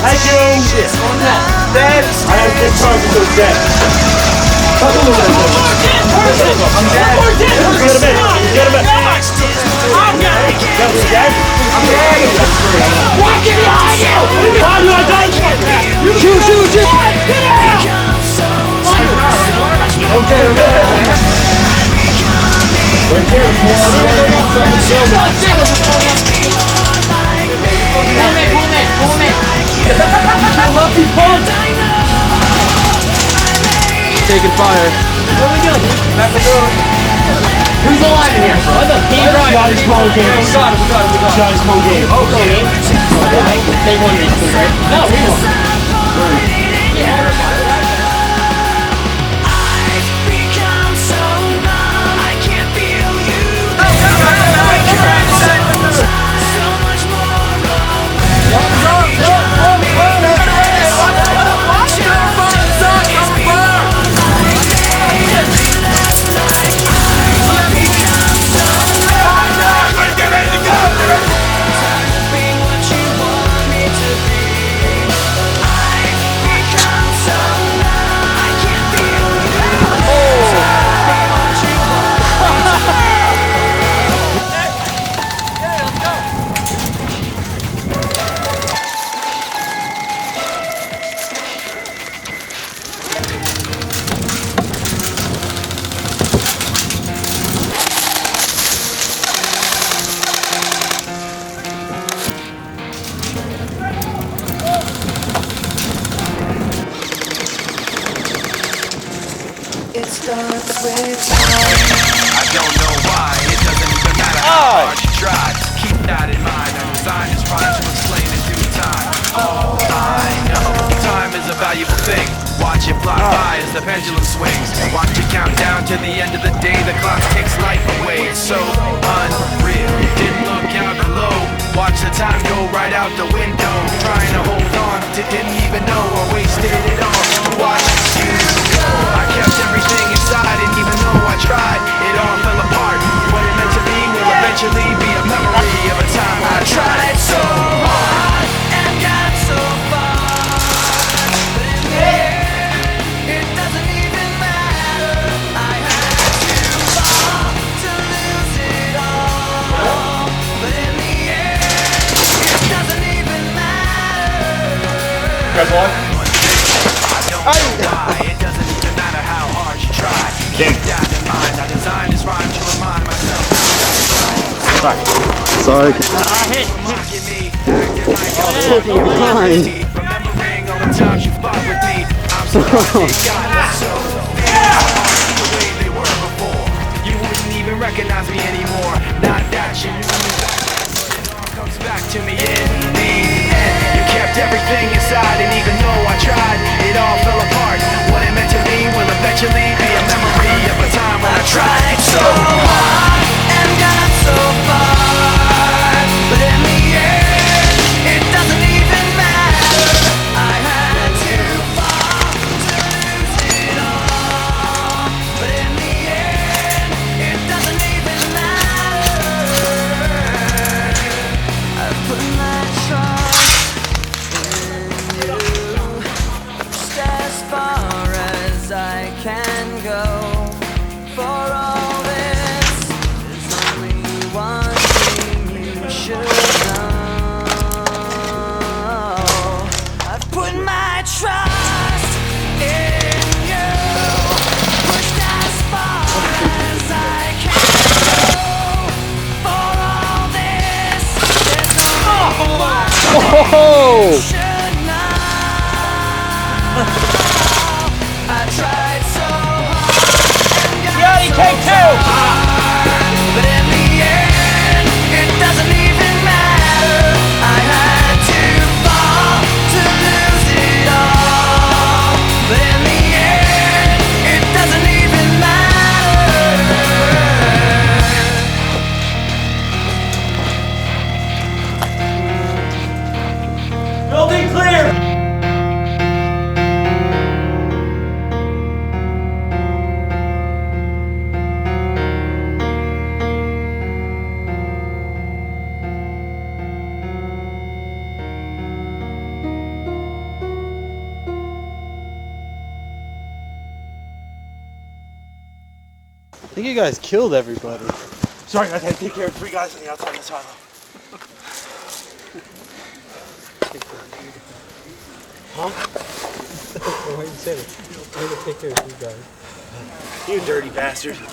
Thank you. Shit. Dead. I have good time to do dead. I'm dead. Get him in. Get him in. I'm dead. I'm dead. Walking behind you. Behind you, I got you. Shoot. Okay, we're here. Pull me. I love you, Paul. Taking fire. Where we go? Back the door. Who's alive in here? What the game right? Got his phone game. We got it. Got his phone game. Okay. They won these two, right? No, we won. Yeah. I don't know why, it doesn't even matter how hard you try. Keep that in mind, I designed this rhyme to explain in due time. Oh, I know, time is a valuable thing. Watch it fly by as the pendulum swings. Watch it count down to the end of the day. The clock takes life away, it's so unreal. Didn't look out below, watch the time go right out the window. Trying to hold on to didn't even know I wasted it all. Watch you go, I kept everything inside, and even though I tried, it all fell apart. What it meant to me will eventually be a memory of a time I tried so hard and got so far. But in the end, it doesn't even matter. I had to fall to lose it all. But in the end, it doesn't even matter. Guys, what? I don't know why, it doesn't even matter how hard you try. Keep that in mind, I designed this rhyme to remind myself. Sorry. Remembering all the times you fought with me, I'm so glad so the way they were before. You wouldn't even recognize me anymore. Not that you knew me back, but it all comes back to me in the end. You kept everything inside, and even though I tried, it all fell apart. What it meant to me will eventually be a memory of a time when I tried so hard and got so far. But in the end, it doesn't even matter. I had to fall to lose it all. But in the end, it doesn't even matter. I put my trust in think you guys killed everybody. Sorry, guys, I had to take care of 3 guys on the outside of the silo. Huh? Why you said it? I'm gonna take care of 3 guys. You dirty bastard.